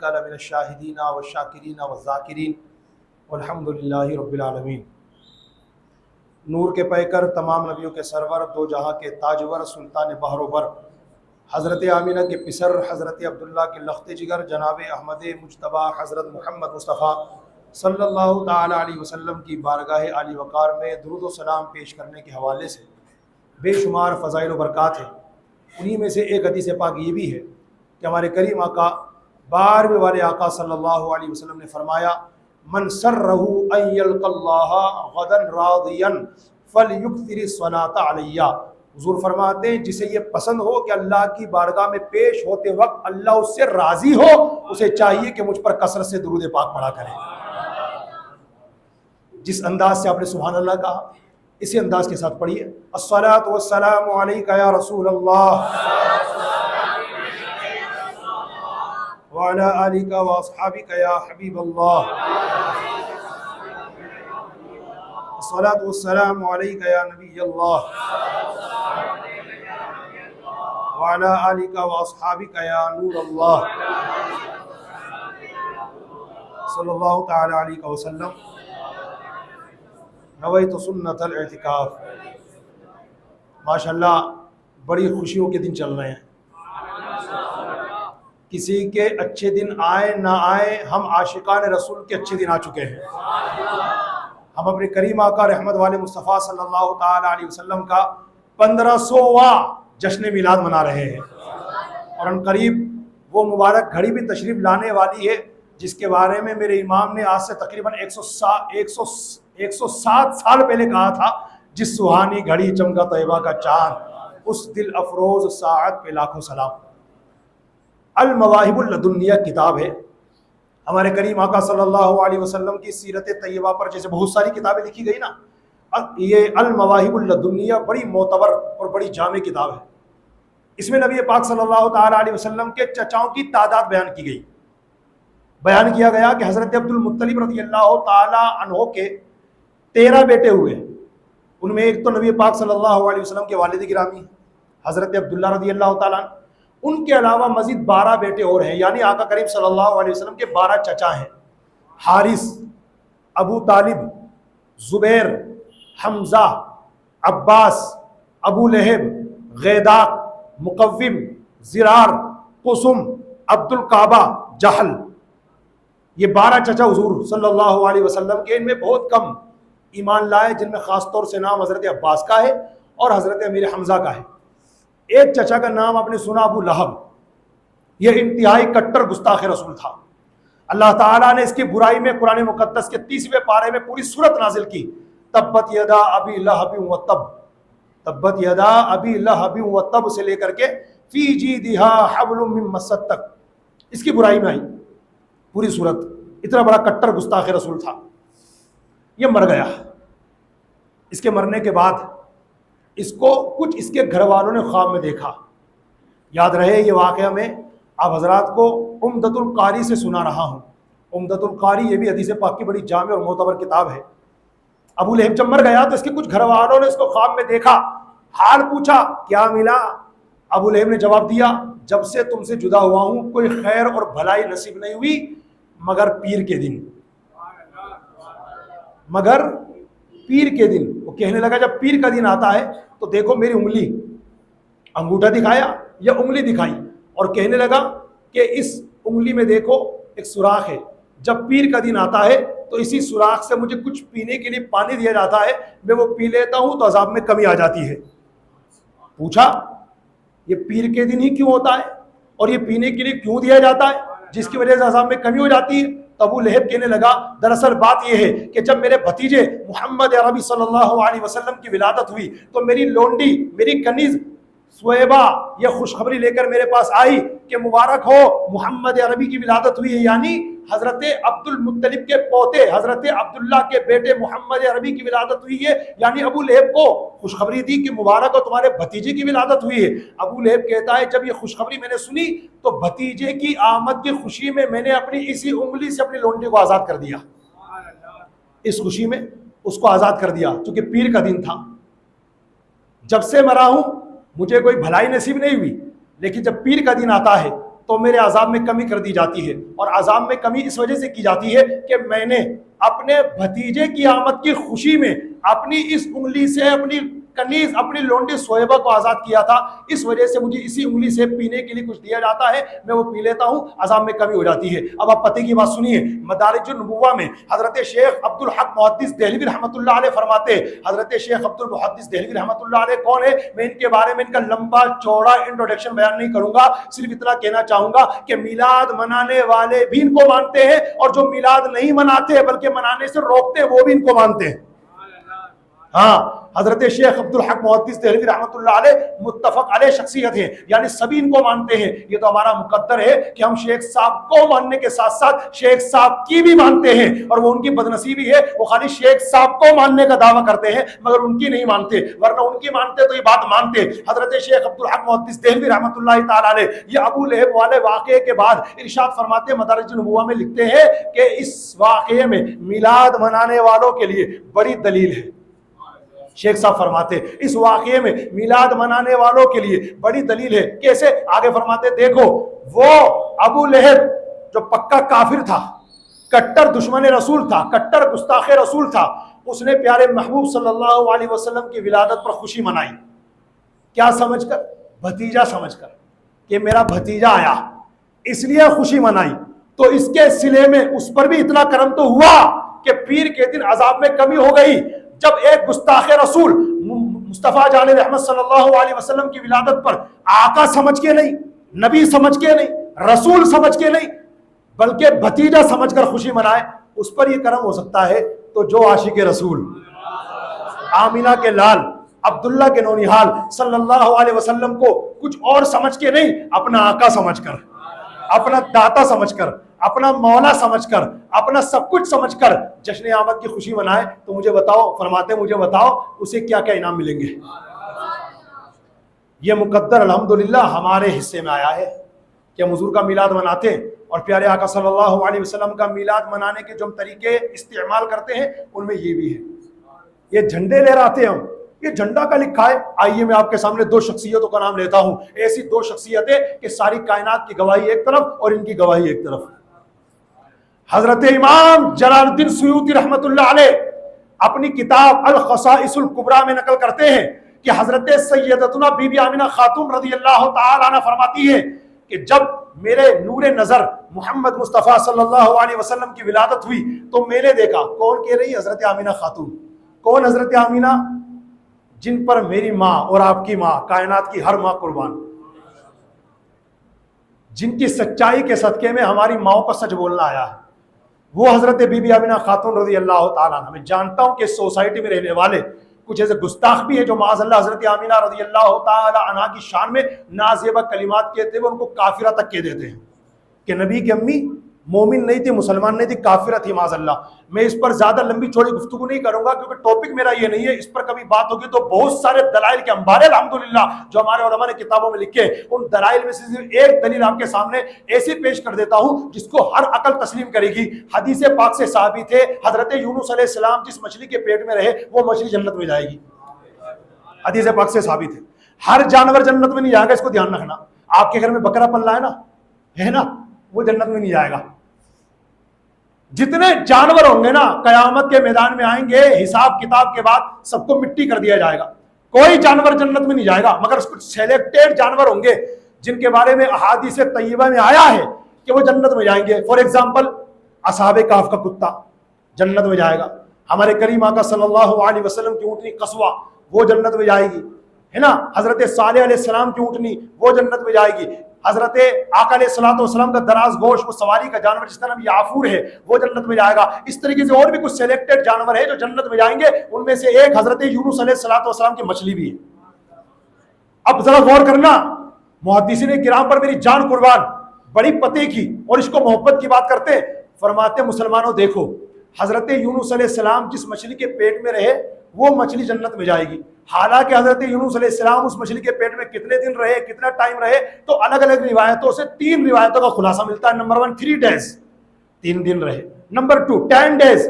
انک لمن الشاہدین والشاکرین والذاکرین والحمد للہ رب العالمین۔ نور کے پیکر، تمام نبیوں کے سرور، دو جہاں کے تاجور، سلطان بحر و بر، حضرت آمینہ کے پسر، حضرت عبداللہ کے لخت جگر، جناب احمد مجتبیٰ حضرت محمد مصطفیٰ صلی اللہ تعالیٰ علیہ وسلم کی بارگاہ عالی وقار میں درود و سلام پیش کرنے کے حوالے سے بے شمار فضائل و برکات ہیں۔ انہی میں سے ایک حدیث پاک یہ بھی ہے کہ ہمارے کریم آقا، بارہویں والے آقا صلی اللہ علیہ وسلم نے فرمایا، من سرہ ان یلقى اللہ غدا راضیا فلیکثر الصلاۃ علی۔ حضور فرماتے ہیں جسے یہ پسند ہو کہ اللہ کی بارگاہ میں پیش ہوتے وقت اللہ اس سے راضی ہو، اسے چاہیے کہ مجھ پر کثرت سے درود پاک پڑھا کرے۔ جس انداز سے آپ نے سبحان اللہ کہا، اسی انداز کے ساتھ پڑھیے، الصلاۃ والسلام علیک یا رسول اللہ وعلی آلک واصحابک یا حبیب اللہ، الصلاۃ والسلام علیک یا نبی اللہ وعلی آلک واصحابک یا نور اللہ صلی اللہ تعالی علیہ وسلم۔ نویت سنت الاعتکاف۔ ماشاءاللہ بڑی خوشیوں کے دن چل رہے ہیں، کسی کے اچھے دن آئے نہ آئے، ہم عاشقان رسول کے اچھے دن آ چکے ہیں۔ ہم اپنے کریم آقا رحمت والے مصطفیٰ صلی اللہ تعالی علیہ وسلم کا 1500واں جشن میلاد منا رہے ہیں، اور ان قریب وہ مبارک گھڑی بھی تشریف لانے والی ہے جس کے بارے میں میرے امام نے آج سے تقریباً 107 سال پہلے کہا تھا، جس سہانی گھڑی چمکا طیبہ کا چاند، اس دل افروز ساعت پہ لاکھوں سلام۔ المواہب اللدنیہ کتاب ہے ہمارے کریم آقا صلی اللہ علیہ وسلم کی سیرت طیبہ پر، جیسے بہت ساری کتابیں لکھی گئی نا، یہ المواہب اللدنیہ بڑی معتبر اور بڑی جامع کتاب ہے۔ اس میں نبی پاک صلی اللہ تعالی علیہ وسلم کے چچاؤں کی تعداد بیان کی گئی۔ بیان کیا گیا کہ حضرت عبد المطلب رضی اللہ تعالی عنہ کے 13 بیٹے ہوئے، ان میں ایک تو نبی پاک صلی اللہ علیہ وسلم کے والد گرامی حضرت عبداللہ رضی اللہ تعالیٰ عنہ، ان کے علاوہ مزید 12 بیٹے اور ہیں، یعنی آقا کریم صلی اللہ علیہ وسلم کے 12 چچا ہیں، حارث، ابو طالب، زبیر، حمزہ، عباس، ابو لہب، غیداق، مقوم، زرار، قسم، عبد القعبہ، جہل، یہ 12 چچا حضور صلی اللہ علیہ وسلم کے، ان میں بہت کم ایمان لائے، جن میں خاص طور سے نام حضرت عباس کا ہے اور حضرت امیر حمزہ کا ہے۔ ایک چچا کا نام آپ نے سنا، ابو لہب، یہ انتہائی کٹر گستاخ رسول تھا۔ اللہ تعالیٰ نے اس کی برائی میں قرآن مقدس کے 30ویں پارے میں پوری سورت نازل کی، تبت یدا ابی لہب و تب، تبت یدا ابی لہب و تب سے لے کر کے فی جیدہا حبل من مسد تک، اس کی برائی میں آئی پوری سورت۔ اتنا بڑا کٹر گستاخ رسول تھا۔ یہ مر گیا۔ اس کے مرنے کے بعد اس کو کچھ اس کے گھر والوں نے خواب میں دیکھا۔ یاد رہے یہ واقعہ میں آپ حضرات کو عمدۃ القاری سے سنا رہا ہوں۔ عمدۃ القاری یہ بھی حدیث پاک کی بڑی جامع اور معتبر کتاب ہے۔ ابو لہب جب مر گیا تو اس کے کچھ گھر والوں نے اس کو خواب میں دیکھا، حال پوچھا کیا ملا؟ ابو لہب نے جواب دیا، جب سے تم سے جدا ہوا ہوں کوئی خیر اور بھلائی نصیب نہیں ہوئی مگر پیر کے دن، مگر پیر کے دن۔ وہ کہنے لگا جب پیر کا دن آتا ہے تو دیکھو میری انگلی، انگوٹھا دکھایا یا انگلی دکھائی، اور کہنے لگا کہ اس انگلی میں دیکھو ایک سوراخ ہے، جب پیر کا دن آتا ہے تو اسی سوراخ سے مجھے کچھ پینے کے لیے پانی دیا جاتا ہے، میں وہ پی لیتا ہوں تو عذاب میں کمی آ جاتی ہے۔ پوچھا یہ پیر کے دن ہی کیوں ہوتا ہے اور یہ پینے کے لیے کیوں دیا جاتا ہے جس کی وجہ سے عذاب میں کمی ہو جاتی ہے؟ تو ابو لہب کہنے لگا دراصل بات یہ ہے کہ جب میرے بھتیجے محمد عربی صلی اللہ علیہ وسلم کی ولادت ہوئی تو میری لونڈی، میری کنیز سویبہ یہ خوشخبری لے کر میرے پاس آئی کہ مبارک ہو محمد عربی کی ولادت ہوئی ہے، یعنی حضرت عبد المطلب کے پوتے حضرت عبداللہ کے بیٹے محمد عربی کی ولادت ہوئی ہے، یعنی ابو لہب کو خوشخبری دی کہ مبارک ہو تمہارے بھتیجے کی ولادت ہوئی ہے۔ ابو لہب کہتا ہے جب یہ خوشخبری میں نے سنی تو بھتیجے کی آمد کی خوشی میں میں نے اپنی اسی انگلی سے اپنی لونڈی کو آزاد کر دیا، اس خوشی میں اس کو آزاد کر دیا چونکہ پیر کا دن تھا۔ جب سے مرا ہوں مجھے کوئی بھلائی نصیب نہیں ہوئی، لیکن جب پیر کا دن آتا ہے تو میرے عذاب میں کمی کر دی جاتی ہے، اور عذاب میں کمی اس وجہ سے کی جاتی ہے کہ میں نے اپنے بھتیجے کی آمد کی خوشی میں اپنی اس انگلی سے اپنی کنیز اپنی لونڈی سویبہ کو آزاد کیا تھا، اس وجہ سے مجھے اسی انگلی سے پینے کے لیے کچھ دیا جاتا ہے، میں وہ پی لیتا ہوں، عذاب میں کمی ہو جاتی ہے۔ اب آپ پتہ کی بات سنیے، مدارج النبوہ میں حضرت شیخ عبد الحق محدث دہلوی رحمۃ اللہ علیہ فرماتے ہیں، حضرت شیخ عبد المحدث دہلوی رحمۃ اللہ علیہ کون ہے؟ میں ان کے بارے میں ان کا لمبا چوڑا انٹروڈکشن بیان نہیں کروں گا، صرف اتنا کہنا چاہوں گا کہ میلاد منانے والے بھی ان کو مانتے ہیں، اور جو میلاد نہیں مناتے بلکہ منانے سے روکتے ہیں وہ بھی ان کو مانتے ہیں۔ ہاں، حضرت شیخ عبد الحق محدث دہلوی رحمۃ اللہ علیہ متفق علیہ شخصیت ہے، یعنی سبھی ان کو مانتے ہیں۔ یہ تو ہمارا مقدر ہے کہ ہم شیخ صاحب کو ماننے کے ساتھ ساتھ شیخ صاحب کی بھی مانتے ہیں، اور وہ ان کی بدنصیبی ہے، وہ خالی شیخ صاحب کو ماننے کا دعویٰ کرتے ہیں مگر ان کی نہیں مانتے، ورنہ ان کی مانتے تو یہ بات مانتے۔ حضرت شیخ عبد الحق محدث دہلوی رحمۃ اللہ تعالی علیہ یہ ابو لہب والے واقعے کے بعد ارشاد فرماتے، مدارج النبوہ میں لکھتے ہیں کہ اس واقعے میں میلاد منانے والوں کے لیے بڑی دلیل ہے۔ شیخ صاحب فرماتے اس واقعے میں میلاد منانے والوں کے لیے بڑی دلیل ہے۔ کیسے؟ آگے فرماتے دیکھو، وہ ابو لہب جو پکا کافر تھا، کٹر دشمن رسول تھا، کٹر گستاخ رسول تھا، اس نے پیارے محبوب صلی اللہ علیہ وسلم کی ولادت پر خوشی منائی۔ کیا سمجھ کر؟ بھتیجا سمجھ کر کہ میرا بھتیجا آیا، اس لیے خوشی منائی۔ تو اس کے سلے میں اس پر بھی اتنا کرم تو ہوا کہ پیر کے دن عذاب میں کمی ہو گئی، جب ایک گستاخ رسول مصطفیٰ جان رحمت صلی اللہ علیہ وسلم کی ولادت پر آقا سمجھ کے نہیں، نبی سمجھ کے نہیں، رسول سمجھ کے نہیں، بلکہ بھتیجا سمجھ کر خوشی منائے، اس پر یہ کرم ہو سکتا ہے تو جو عاشق رسول آمینہ کے لال عبداللہ کے نونہال صلی اللہ علیہ وسلم کو کچھ اور سمجھ کے نہیں، اپنا آقا سمجھ کر، اپنا داتا سمجھ کر، اپنا مولا سمجھ کر، اپنا سب کچھ سمجھ کر جشن آمد کی خوشی منائے، تو مجھے بتاؤ، فرماتے مجھے بتاؤ اسے کیا کیا انعام ملیں گے۔ یہ مقدر الحمدللہ ہمارے حصے میں آیا ہے کہ ہم حضور کا میلاد مناتے ہیں، اور پیارے آقا صلی اللہ علیہ وسلم کا میلاد منانے کے جو ہم طریقے استعمال کرتے ہیں ان میں یہ بھی ہے۔ یہ جھنڈے لے رہے آتے ہیں ہم، یہ جھنڈا کا لکھا ہے۔ آئیے میں آپ کے سامنے دو شخصیتوں کا نام لیتا ہوں، ایسی دو شخصیتیں کہ ساری کائنات کی گواہی ایک طرف اور ان کی گواہی ایک طرف۔ حضرت امام جلال الدین سیوطی رحمت اللہ علیہ اپنی کتاب الخصائص الکبریٰ میں نقل کرتے ہیں کہ حضرت سیدتنا بی بی آمنہ خاتون رضی اللہ تعالی عنہ فرماتی ہے کہ جب میرے نور نظر محمد مصطفیٰ صلی اللہ علیہ وسلم کی ولادت ہوئی تو میں نے دیکھا، کون کہہ رہی؟ حضرت آمنہ خاتون۔ کون حضرت آمنہ؟ جن پر میری ماں اور آپ کی ماں، کائنات کی ہر ماں قربان، جن کی سچائی کے صدقے میں ہماری ماؤں کو سچ بولنا آیا ہے، وہ حضرت بی بی آمنہ خاتون رضی اللہ تعالیٰ عنہ۔ میں جانتا ہوں کہ اس سوسائٹی میں رہنے والے کچھ ایسے گستاخ بھی ہیں جو معاذ اللہ حضرت آمنہ رضی اللہ تعالیٰ عنہ کی شان میں نازیبہ کلمات کہتے ہوئے ان کو کافرہ تک کہہ دیتے ہیں کہ نبی کی امی مومن نہیں تھی، مسلمان نہیں تھی، کافرہ تھی معاذ اللہ۔ میں اس پر زیادہ لمبی چوڑی گفتگو نہیں کروں گا کیونکہ ٹاپک میرا یہ نہیں ہے، اس پر کبھی بات ہوگی تو بہت سارے دلائل کے انبار الحمدللہ جو ہمارے علماء نے کتابوں میں لکھے، ان دلائل میں سے صرف ایک دلیل آپ کے سامنے ایسی پیش کر دیتا ہوں جس کو ہر عقل تسلیم کرے گی۔ حدیث پاک سے ثابت ہے حضرت یونس علیہ السلام جس مچھلی کے پیٹ میں رہے وہ مچھلی جنت میں جائے گی، حدیث پاک سے ثابت ہے۔ ہر جانور جنت میں نہیں جائے گا، اس کو دھیان رکھنا۔ آپ کے گھر میں بکرا پل رہا ہے نا، وہ جنت میں نہیں جائے گا۔ جتنے جانور ہوں گے نا قیامت کے میدان میں آئیں گے، حساب کتاب کے بعد سب کو مٹی کر دیا جائے گا، کوئی جانور جنت میں نہیں جائے گا، مگر کچھ سیلیکٹڈ جانور ہوں گے جن کے بارے میں احادیث طیبہ میں آیا ہے کہ وہ جنت میں جائیں گے۔ فار ایگزامپل اصحاب کہف کا کتا جنت میں جائے گا، ہمارے کریم آقا صلی اللہ علیہ وسلم کی اونٹنی قصوہ وہ جنت میں جائے گی، ہے نا۔ حضرت صالح علیہ السلام کی اونٹنی وہ جنت میں جائے گی۔ حضرت آقا علیہ السلام کا دراز گوشت، وہ سواری کا جانور جس کا نام یافور ہے، وہ جنت میں جائے گا۔ اس طریقے سے اور بھی کچھ سیلیکٹڈ جانور ہیں جو جنت میں جائیں گے، ان میں سے ایک حضرت یونس علیہ السلام کی مچھلی بھی ہے۔ اب ذرا غور کرنا، محدثین کرام پر میری جان قربان، بڑی پتے کی اور اس کو محبت کی بات کرتے، فرماتے مسلمانوں دیکھو، حضرت یونس علیہ السلام جس مچھلی کے پیٹ میں رہے وہ مچھلی جنت میں جائے گی۔ حالانکہ حضرت یونس علیہ السلام اس مچھلی کے پیٹ میں کتنے دن رہے، کتنا ٹائم رہے، تو الگ الگ روایتوں سے 3 روایتوں کا خلاصہ ملتا ہے۔ نمبر 1 3 days 3 دن رہے، نمبر 2 10 days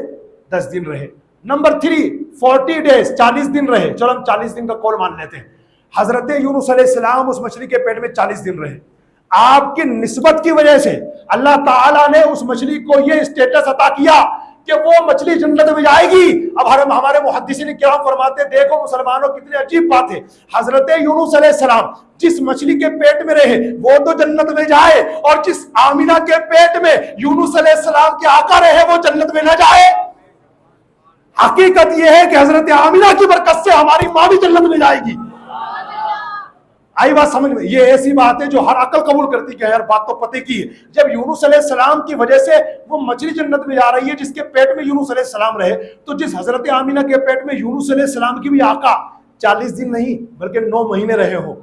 10 دن رہے، نمبر 3 40 days 40 دن رہے۔ چلو ہم 40 دن کا قول مان لیتے ہیں۔ حضرت یونس علیہ السلام اس مچھلی کے پیٹ میں 40 دن رہے۔ آپ کی نسبت کی وجہ سے اللہ تعالیٰ نے اس مچھلی کو یہ اسٹیٹس عطا کیا کہ وہ مچھلی جنت میں جائے گی۔ اب ہمارے محدثین کرام فرماتے ہیں دیکھو مسلمانوں کتنی عجیب بات ہے، حضرت یونس علیہ السلام جس مچھلی کے پیٹ میں رہے وہ تو جنت میں جائے، اور جس آمینہ کے پیٹ میں یونس علیہ السلام کے آقا رہے وہ جنت میں نہ جائے۔ حقیقت یہ ہے کہ حضرت آمینہ کی برکت سے ہماری ماں بھی جنت میں جائے گی۔ آئی بات سمجھ میں؟ یہ ایسی بات ہے جو ہر عقل قبول کرتی کہ یار بات تو پتے کی ہے۔ جب یونس علیہ السلام کی وجہ سے وہ مچھلی جنت میں جا رہی ہے جس کے پیٹ میں یونس علیہ السلام رہے، تو جس حضرت آمینہ کے پیٹ میں یونس علیہ السلام کی بھی آقا 40 دن نہیں بلکہ 9 مہینے رہے ہو،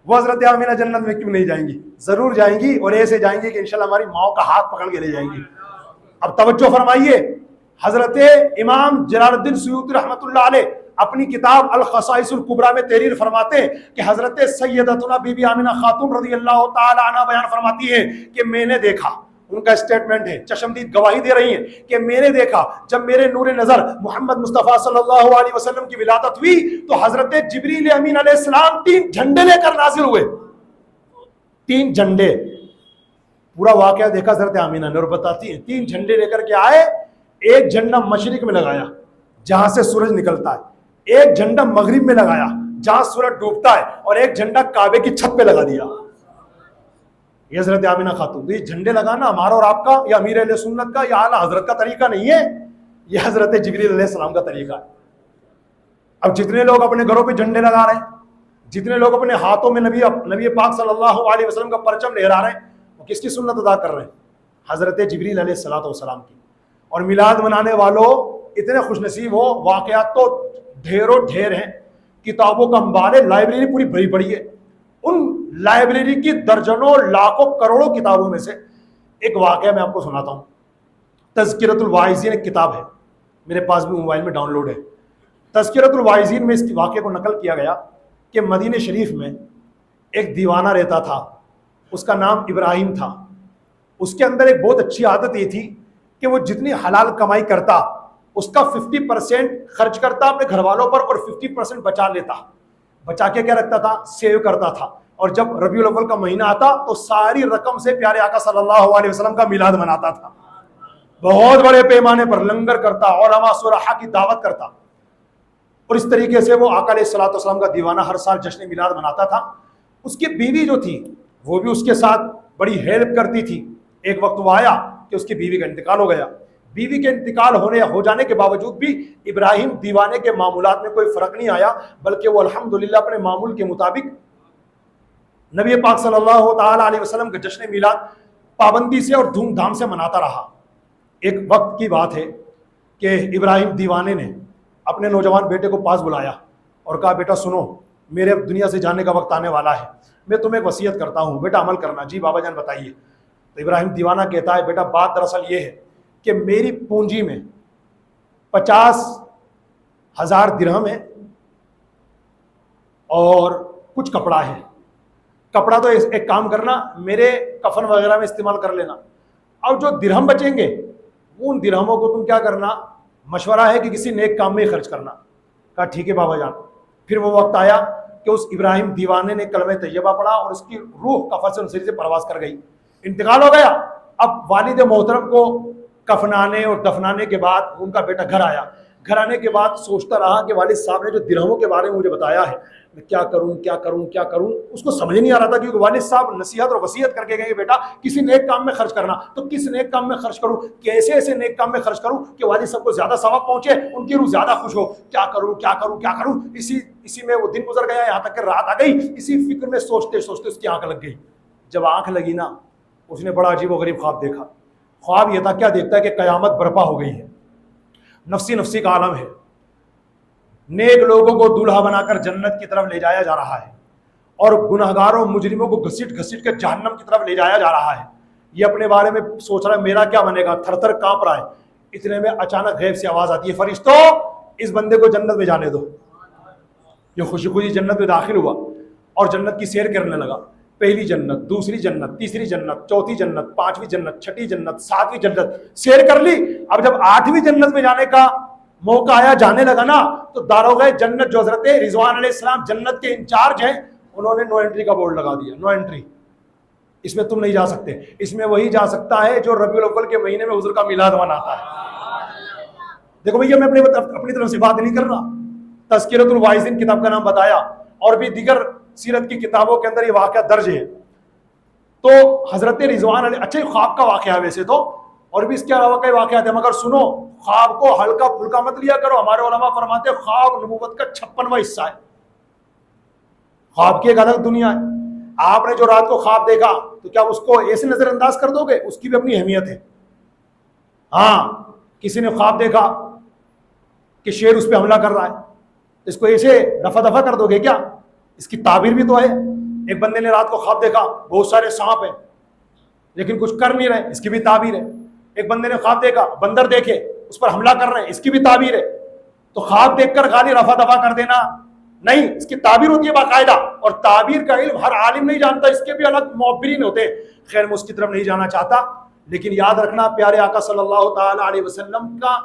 وہ حضرت آمینہ جنت میں کیوں نہیں جائیں گی؟ ضرور جائیں گی، اور ایسے جائیں گی کہ انشاءاللہ ہماری ماؤں کا ہاتھ پکڑ کے لے جائیں گی۔ اب توجہ فرمائیے، حضرت امام جلال الدین سیوطی رحمۃ اللہ علیہ اپنی کتاب الخصائص الکبریٰ میں تحریر فرماتے ہیں کہ حضرت سیدتنا بی بی آمینہ خاتون رضی اللہ تعالی عنہ بیان فرماتی ہے کہ میں نے دیکھا، ان کا اسٹیٹمنٹ ہے، چشمدید گواہی دے رہی ہیں کہ میں نے دیکھا جب میرے نور نظر محمد مصطفیٰ صلی اللہ علیہ وسلم کی ولادت ہوئی تو حضرت جبریل امین علیہ السلام 3 جھنڈے لے کر نازل ہوئے، 3 جھنڈے۔ پورا واقعہ دیکھا حضرت آمینہ نے اور بتاتی ہیں 3 جھنڈے لے کر کے آئے، ایک جھنڈا مشرق میں لگایا جہاں سے سورج نکلتا ہے، ایک جھنڈا مغرب میں لگایا جہاں سورج ڈوبتا ہے، اور ایک جھنڈا کعبے کی چھت پہ لگا دیا۔ یہ حضرت آمینہ خاتون، یہ جھنڈے لگانا ہمارا اور آپ کا یا امیر اہل سنت کا یا اعلیٰ حضرت کا طریقہ نہیں ہے، یہ حضرت جبریل علیہ السلام کا طریقہ ہے۔ اب جتنے لوگ اپنے گھروں پہ جھنڈے لگا رہے ہیں، جتنے لوگ اپنے ہاتھوں میں نبی پاک صلی اللہ علیہ وسلم کا پرچم لہرا رہے ہیں، وہ کس کی سنت ادا کر رہے ہیں؟ حضرت جبریل علیہ السلام کی۔ اور میلاد منانے والوں اتنے خوش نصیب ہو، واقعات تو ڈھیروں ڈھیر ہیں، کتابوں کا انبار ہے، لائبریری پوری بھری پڑی ہے۔ ان لائبریری کی درجنوں لاکھوں کروڑوں کتابوں میں سے ایک واقعہ میں آپ کو سناتا ہوں۔ تذکرۃ الواعظین ایک کتاب ہے، میرے پاس بھی موبائل میں ڈاؤن لوڈ ہے۔ تذکرۃ الواعظین میں اس واقعے کو نقل کیا گیا کہ مدینہ شریف میں ایک دیوانہ رہتا تھا، اس کا نام ابراہیم تھا۔ اس کے اندر ایک بہت اچھی عادت یہ تھی کہ وہ جتنی حلال کمائی کرتا اس کا 50% خرچ کرتا اپنے گھر والوں پر اور 50% بچا لیتا۔ بچا کے کیا رکھتا تھا؟ سیو کرتا تھا، اور جب ربیع الاول کا مہینہ آتا تو ساری رقم سے پیارے آقا صلی اللہ علیہ وسلم کا میلاد مناتا تھا، بہت بڑے پیمانے پر لنگر کرتا، علماء صلحاء کی دعوت کرتا، اور اس طریقے سے وہ آقا علیہ الصلوۃ والسلام کا دیوانہ ہر سال جشن میلاد مناتا تھا۔ اس کی بیوی جو تھی وہ بھی اس کے ساتھ بڑی ہیلپ کرتی تھی۔ ایک وقت وہ آیا کہ اس کی بیوی کا انتقال ہو گیا۔ بیوی کے انتقال ہو جانے کے باوجود بھی ابراہیم دیوانے کے معمولات میں کوئی فرق نہیں آیا، بلکہ وہ الحمدللہ اپنے معمول کے مطابق نبی پاک صلی اللہ تعالی علیہ وسلم کا جشن میلاد پابندی سے اور دھوم دھام سے مناتا رہا۔ ایک وقت کی بات ہے کہ ابراہیم دیوانے نے اپنے نوجوان بیٹے کو پاس بلایا اور کہا بیٹا سنو، میرے اب دنیا سے جانے کا وقت آنے والا ہے، میں تمہیں ایک وصیت کرتا ہوں، بیٹا عمل کرنا۔ جی بابا جان بتائیے۔ تو ابراہیم دیوانہ کہتا ہے بیٹا بات دراصل یہ ہے کہ میری پونجی میں 50,000 درہم ہے اور کچھ کپڑا ہے۔ کپڑا تو ایک کام کرنا، میرے کفن وغیرہ میں استعمال کر لینا، اور جو درہم بچیں گے ان درہموں کو تم کیا کرنا، مشورہ ہے کہ کسی نیک کام میں خرچ کرنا۔ کہا ٹھیک ہے بابا جان۔ پھر وہ وقت آیا کہ اس ابراہیم دیوانے نے کلمہ طیبہ پڑھا اور اس کی روح کفن سے پرواز کر گئی، انتقال ہو گیا۔ اب والد محترم کو کفنانے اور دفنانے کے بعد ان کا بیٹا گھر آیا۔ گھر آنے کے بعد سوچتا رہا کہ والد صاحب نے جو درہموں کے بارے میں مجھے بتایا ہے، میں کیا کروں۔ اس کو سمجھ نہیں آ رہا تھا، کیونکہ والد صاحب نصیحت اور وصیت کر کے گئے کہ بیٹا کسی نیک کام میں خرچ کرنا، تو کس نیک کام میں خرچ کروں، کیسے ایسے نیک کام میں خرچ کروں کہ والد صاحب کو زیادہ ثواب پہنچے، ان کی روح زیادہ خوش ہو، کیا کروں۔ اسی میں وہ دن گزر گیا، یہاں تک کہ رات آ گئی۔ اسی فکر میں سوچتے اس کی آنکھ لگ گئی۔ جب آنکھ لگی نا، اس نے بڑا عجیب و غریب خواب دیکھا۔ خواب یہ تھا، کیا دیکھتا ہے کہ قیامت برپا ہو گئی ہے، نفسی کا عالم ہے، نیک لوگوں کو دولہا بنا کر جنت کی طرف لے جایا جا رہا ہے، اور گنہگاروں مجرموں کو گھسیٹ کے جہنم کی طرف لے جایا جا رہا ہے۔ یہ اپنے بارے میں سوچ رہا ہے میرا کیا بنے گا، تھر تھر کانپ رہا ہے۔ اتنے میں اچانک غیب سے آواز آتی ہے، فرشتوں اس بندے کو جنت میں جانے دو۔ یہ خوشی خوشی جنت میں داخل ہوا اور جنت کی سیر کرنے لگا۔ پہلی جنت، دوسری جنت، تیسری جنت، چوتھی جنت، پانچویں جنت، چھٹی جنت، ساتویں جنت سیر کر لی۔ اب جب 8ویں جنت میں جانے کا موقع آیا، جانے لگا نا، تو داروغہ جنت جو حضرت رضوان علیہ السلام جنت کے انچارج ہیں، انہوں نے نو انٹری کا بورڈ لگا دیا، نو انٹری۔ اس میں تم نہیں جا سکتے. اس میں وہی جا سکتا ہے جو ربیع الاول کے مہینے میں حضور کا میلاد مناتا ہے. دیکھو بھیا میں اپنی طرف سے بات نہیں کر رہا. تذکرۃ الواعظین کتاب کا نام بتایا, اور بھی دیگر سیرت کی کتابوں کے اندر یہ واقعہ درج ہے. تو حضرت رضوان علیہ, اچھا خواب کا واقعہ ہے ویسے تو, اور بھی اس کے علاوہ کئی واقعات ہیں, مگر سنو خواب کو ہلکا پھلکا مت لیا کرو. ہمارے علماء فرماتے ہیں خواب نبوت کا 56واں حصہ ہے. خواب کی ایک الگ دنیا ہے. آپ نے جو رات کو خواب دیکھا تو کیا اس کو ایسے نظر انداز کر دو گے؟ اس کی بھی اپنی اہمیت ہے. ہاں, کسی نے خواب دیکھا کہ شیر اس پہ حملہ کر رہا ہے, اس کو ایسے رفع دفع کر دو گے کیا؟ اس کی تعبیر بھی تو ہے. ایک بندے نے رات کو خواب دیکھا بہت سارے سانپ ہیں لیکن کچھ کر نہیں رہے, اس کی بھی تعبیر ہے. ایک بندے نے خواب دیکھا بندر دیکھے اس پر حملہ کر رہے ہیں, اس کی بھی تعبیر ہے. تو خواب دیکھ کر خالی رفع دفع کر دینا نہیں, اس کی تعبیر ہوتی ہے باقاعدہ, اور تعبیر کا علم ہر عالم نہیں جانتا, اس کے بھی الگ معبرین ہوتے ہیں. خیر میں اس کی طرف نہیں جانا چاہتا, لیکن یاد رکھنا پیارے آقا صلی اللہ تعالی علیہ وسلم کا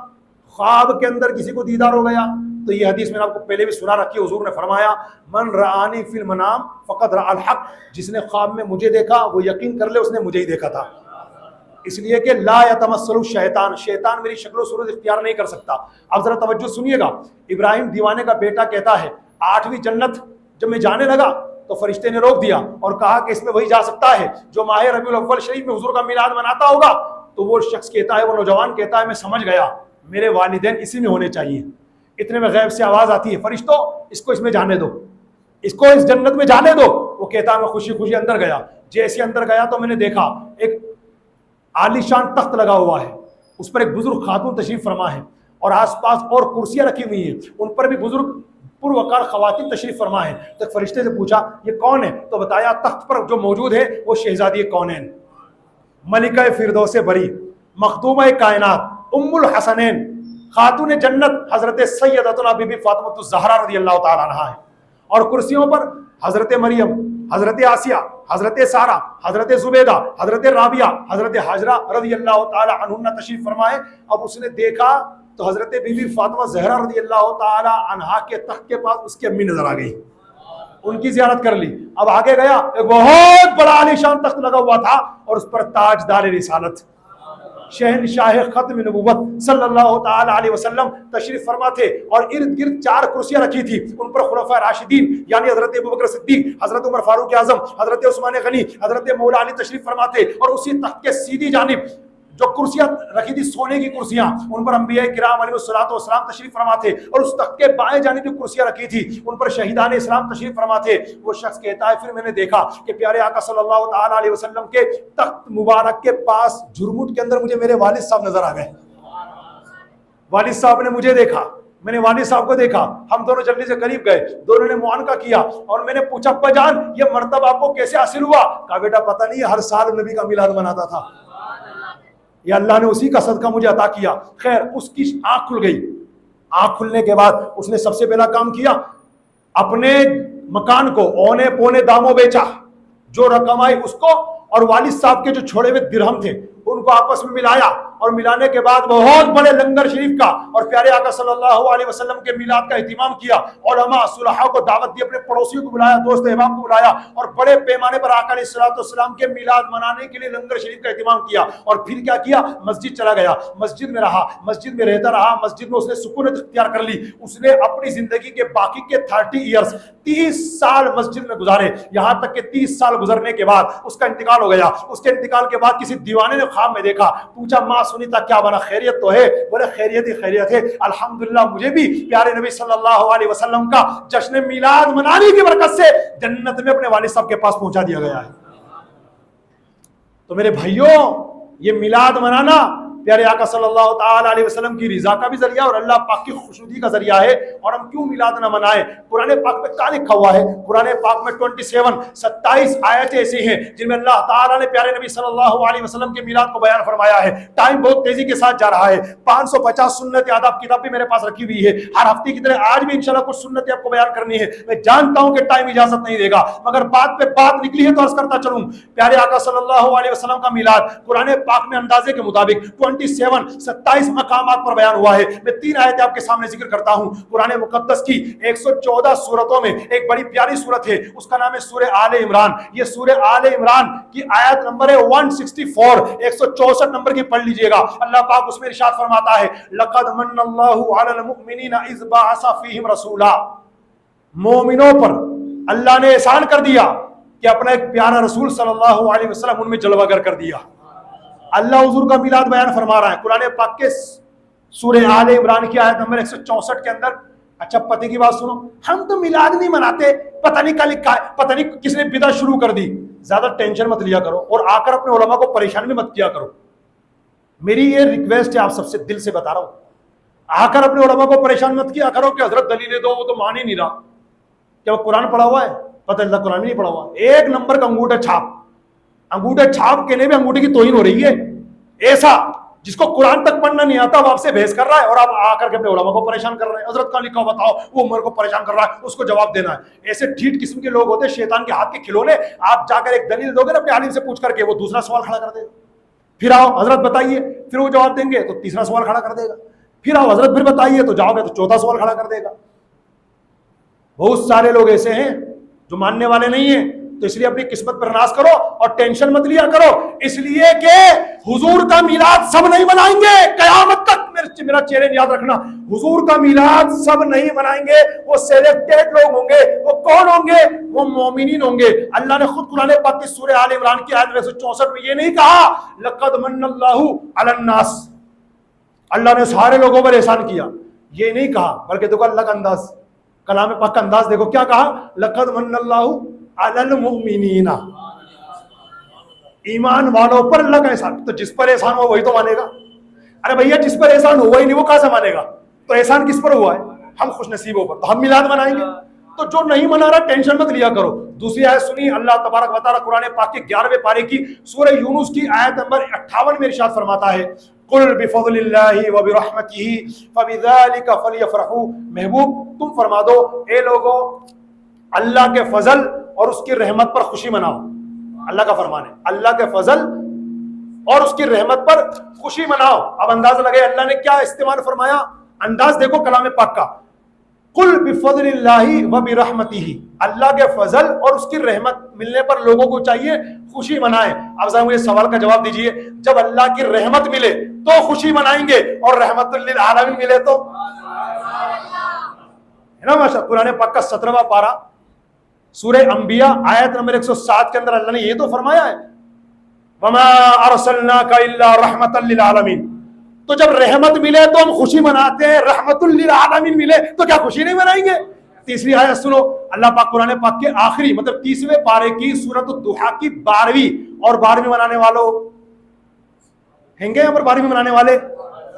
خواب کے اندر کسی کو دیدار ہو گیا تو یہ حدیث میں نے آپ کو پہلے بھی سنا رکھی ہے. حضور نے فرمایا من رآنی فی المنام فقد رأى الحق, جس نے خواب میں مجھے دیکھا وہ یقین کر لے اس نے مجھے ہی دیکھا تھا. اس لیے کہ لا یتمثل الشیطان, شیطان میری شکل و صورت اختیار نہیں کر سکتا. اب ذرا توجہ سنیے گا. ابراہیم دیوانے کا بیٹا کہتا ہے 8ویں جنت جب میں جانے لگا تو فرشتے نے روک دیا اور کہا کہ اس میں وہی جا سکتا ہے جو ماہ ربیع الاول شریف میں حضور کا میلاد مناتا ہوگا. تو وہ شخص کہتا ہے, وہ نوجوان کہتا ہے میں سمجھ گیا, میرے والدین اسی میں ہونے چاہیے. اتنے میں غیب سے آواز آتی ہے فرشتوں اس کو اس میں جانے دو, اس کو اس جنت میں جانے دو. وہ کہتا ہے میں خوشی خوشی اندر گیا. جیسے اندر گیا تو میں نے دیکھا ایک عالی شان تخت لگا ہوا ہے, اس پر ایک بزرگ خاتون تشریف فرما ہے اور آس پاس اور کرسیاں رکھی ہوئی ہیں, ان پر بھی بزرگ پروقار خواتین تشریف فرما ہے. تو ایک فرشتے سے پوچھا یہ کون ہے؟ تو بتایا تخت پر جو موجود ہے وہ شہزادی کونین, ملکہ فردوس بری, مخدومہ کائنات, ام الحسنین, خاتون جنت حضرت سیدتنا بی بی فاطمہ الزہرا رضی اللہ تعالی عنہا ہے. اور کرسیوں پر حضرت مریم, حضرت آسیہ, حضرت سارہ, حضرت زبیدہ, حضرت رابعہ, حضرت حجرہ رضی اللہ تعالی عنہن تشریف فرمائے. اب اس نے دیکھا تو حضرت بی بی فاطمہ زہرا رضی اللہ تعالی عنہا کے تخت کے پاس اس کی امی نظر آ گئی, ان کی زیارت کر لی. اب آگے گیا, ایک بہت بڑا عالی شان تخت لگا ہوا تھا اور اس پر تاجدار رسالت شہنشاہ ختم نبوت صلی اللہ تعالی علیہ وسلم تشریف فرما تھے, اور ارد گرد 4 کرسیاں رکھی تھی, ان پر خلفائے راشدین یعنی حضرت ابوبکر صدیق, حضرت عمر فاروق اعظم, حضرت عثمان غنی, حضرت مولا علی تشریف فرما تھے. اور اسی تخت کے سیدھی جانب جو کرسیاں رکھی تھی سونے کی کرسیاں, ان پر انبیاء کرام علیہ الصلوۃ والسلام تشریف فرما تھے. اور اس تخت کے بائیں جانب جو کرسیاں رکھی تھی ان پر شہیدان اسلام تشریف فرما تھے. وہ شخص کہتا ہے پھر میں نے دیکھا کہ پیارے آقا صلی اللہ تعالی علیہ وسلم کے تخت مبارک کے پاس جھرمٹ کے اندر مجھے میرے والد صاحب نظر آ گئے. والد صاحب نے مجھے دیکھا, میں نے والد صاحب کو دیکھا, ہم دونوں جلدی سے قریب گئے, دونوں نے معانقہ کیا اور میں نے پوچھا ابا جان یہ مرتبہ آپ کو کیسے حاصل ہوا؟ کہا بیٹا پتہ نہیں ہر سال نبی کا میلاد مناتا تھا, یا اللہ نے اسی کا صدقہ مجھے عطا کیا. خیر اس کی آنکھ کھل گئی. آنکھ کھلنے کے بعد اس نے سب سے پہلا کام کیا, اپنے مکان کو اونے پونے داموں بیچا, جو رقم آئی اس کو, اور والد صاحب کے جو چھوڑے ہوئے درہم تھے ان کو آپس میں ملایا, اور ملانے کے بعد بہت بڑے لنگر شریف کا اور پیارے آقا صلی اللہ علیہ وسلم کے میلاد کا اہتمام کیا. علماء صلحاء کو دعوت دی, اپنے پڑوسیوں کو بلایا, دوست احباب کو بلایا, اور بڑے پیمانے پر آقا علیہ الصلوۃ والسلام کے میلاد منانے کے لیے لنگر شریف کا اہتمام کیا. اور پھر کیا کیا, مسجد چلا گیا, مسجد میں رہا, مسجد میں رہتا رہا, مسجد میں اس نے سکونت اختیار کر لی. اس نے اپنی زندگی کے باقی کے 30 ایئرز 30 سال مسجد میں گزارے, یہاں تک کہ 30 سال گزرنے کے بعد اس کا انتقال ہو گیا. اس کے انتقال کے بعد کسی دیوانے نے خواب میں دیکھا, پوچھا ماں سنیتا کیا بنا, خیریت تو ہے؟ بولے خیریت ہی خیریت ہے, الحمدللہ مجھے بھی پیارے نبی صلی اللہ علیہ وسلم کا جشن میلاد منانے کی برکت سے جنت میں اپنے والد صاحب کے پاس پہنچا دیا گیا ہے. تو میرے بھائیوں یہ میلاد منانا پیارے آقا صلی اللہ تعالی علیہ وسلم کی رضا کا بھی ذریعہ اور اللہ پاک کی خوشنودی کا ذریعہ ہے. اور ہم کیوں میلاد نہ منائیں؟ قرآن پاک میں کیا لکھا ہوا ہے؟ قرآن پاک میں 27 آیتیں ایسی ہیں جن میں اللہ تعالیٰ نے پیارے نبی صلی اللہ علیہ وسلم کے میلاد کو بیان فرمایا ہے. ٹائم بہت تیزی کے ساتھ جا رہا ہے. 550 سنت آداب کتاب بھی میرے پاس رکھی ہوئی ہے, ہر ہفتے کی طرح آج بھی انشاءاللہ کچھ سنتیں آپ کو بیان کرنی ہے. میں جانتا ہوں کہ ٹائم اجازت نہیں دے گا, مگر بات پہ بات نکلی ہے تو عرض کرتا چلوں. پیارے آقا صلی اللہ علیہ وسلم کا میلاد قرآن پاک میں اندازے کے مطابق 27 مقامات پر بیان ہوا ہے. میں 3 آیتیں آپ کے سامنے ذکر کرتا ہوں. قرآن مقدس کی 114 سورتوں میں ایک بڑی پیاری سورت ہے, اس کا نام ہے سورہ آل عمران. یہ سورہ آل عمران کی آیت نمبر ہے 164, 164 نمبر کی پڑھ لیجئے گا. اللہ پاک اس میں ارشاد فرماتا ہے لقد من اللہ علی المؤمنین اذ بعث فیہم رسولا. مومنوں پر اللہ نے احسان کر دیا کہ اپنا ایک پیارا رسول صلی اللہ علیہ وسلم ان میں جلوہ گر کر دیا. اللہ حضور کا میلاد بیان فرما رہا ہے قرآن پاک کے سورہ آل عمران کی آیت نمبر 164 کے اندر. اچھا پتہ کی بات سنو, ہم تو میلاد نہیں مناتے, پتہ نہیں کیا لکھا ہے, پتہ نہیں کس نے بدعت شروع کر دی. زیادہ ٹینشن مت لیا کرو اور آ کر اپنے علماء کو پریشان بھی مت کیا کرو. میری یہ ریکویسٹ ہے آپ سب سے, دل سے بتا رہا ہوں, آ کر اپنے علماء کو پریشان مت کیا کرو کہ حضرت دلیلیں دو, وہ تو مان ہی نہیں رہا. کیا وہ قرآن پڑھا ہوا ہے؟ پتہ اللہ قرآن نہیں پڑھا ہوا. ایک نمبر کا انگوٹھا چھاپ, انگوٹھا چھاپ کہنے میں انگوٹھے کی توہین ہو رہی ہے. ایسا جس کو قرآن تک پڑھنا نہیں آتا وہ آپ سے بحث کر رہا ہے اور آپ آ کر کے اپنے علماء کو پریشان کر رہے ہیں. حضرت کا لکھا بتاؤ, وہ عمر کو پریشان کر رہا ہے, اس کو جواب دینا ہے. ایسے ڈھیٹ قسم کے لوگ ہوتے ہیں, شیطان کے ہاتھ کے کھلونے. آپ جا کر ایک دلیل دو گے نا اپنے عالم سے پوچھ کر کے, وہ دوسرا سوال کھڑا کر دے گا. پھر آؤ حضرت بتائیے, پھر وہ جواب دیں گے تو تیسرا سوال کھڑا کر دے گا. پھر آؤ حضرت پھر بتائیے تو جاؤ گے تو چوتھا سوال کھڑا کر دے گا. بہت سارے لوگ ایسے ہیں جو ماننے والے نہیں ہیں. تو اس لیے اپنی قسمت پر ناز کرو اور ٹینشن مت لیا کرو, اس لیے کہ حضور کا میلاد سب نہیں منائیں گے قیامت تک. میرا چیلنج یاد رکھنا, حضور کا میلاد سب نہیں منائیں گے. وہ سلیکٹڈ لوگ ہوں گے. وہ کون ہوں گے؟ وہ مومنین ہوں گے. اللہ نے خود قرآن پاک کی سورہ آل عمران کی آیت 164 میں یہ نہیں کہا لقد من اللہ علی الناس, اللہ نے سارے لوگوں پر احسان کیا, یہ نہیں کہا. بلکہ دیکھو اللہ کا انداز, کلام پاک کا انداز دیکھو, کیا کہا لقد من اللہ علی المؤمنین, ایمان والوں پر اللہ کا احسان. تو جس پر احسان ہوا وہی تو مانے گا. ارے بھیا جس پر احسان ہوا ہی نہیں وہ کہاں سے مانے گا؟ تو احسان کس پر ہوا ہے؟ ہم خوش نصیبوں پر, تو ہم میلاد منائیں گے. تو جو نہیں منا رہا ٹینشن مت لیا کرو. دوسری آیت سنی, اللہ تبارک و تعالیٰ قرآن پاک کے 11ویں پارے کی سورہ یونس کی آیت نمبر 58 میں ارشاد فرماتا ہے قل بفضل اللہ وبرحمتہ فبذلک فلیفرحوا. محبوب تم فرما دو اے لوگو اللہ کے فضل اور اس کی رحمت پر خوشی مناؤ. اللہ کا فرمان ہے, اللہ کے فضل اور اس کی رحمت پر خوشی مناؤ. اب انداز لگے اللہ نے کیا استعمال فرمایا, انداز دیکھو کلام پاک کا. قل بفضل اللہ وبرحمتہ, اللہ کے فضل اور اس کی رحمت ملنے پر لوگوں کو چاہیے خوشی منائیں. اب ذرا مجھے سوال کا جواب دیجئے, جب اللہ کی رحمت ملے تو خوشی منائیں گے اور رحمت للعالمین ملے تو ہے نا ماشاء. قرآن پاک کا 17واں پارہ سورہ انبیاء آیت نمبر 107 کے اندر اللہ نے یہ تو فرمایا ہے وما ارسلناک الا رحمتا للعالمین. تو جب رحمت ملے تو ہم خوشی مناتے ہیں, رحمت للعالمین ملے تو کیا خوشی نہیں منائیں گے؟ تیسری آیت سنو, اللہ پاک قرآن پاک کے آخری مطلب 30ویں پارے کی سورۃ الضحیٰ کی 12ویں اور 12ویں منانے والوں ہیں گے یہاں پر 12ویں منانے والے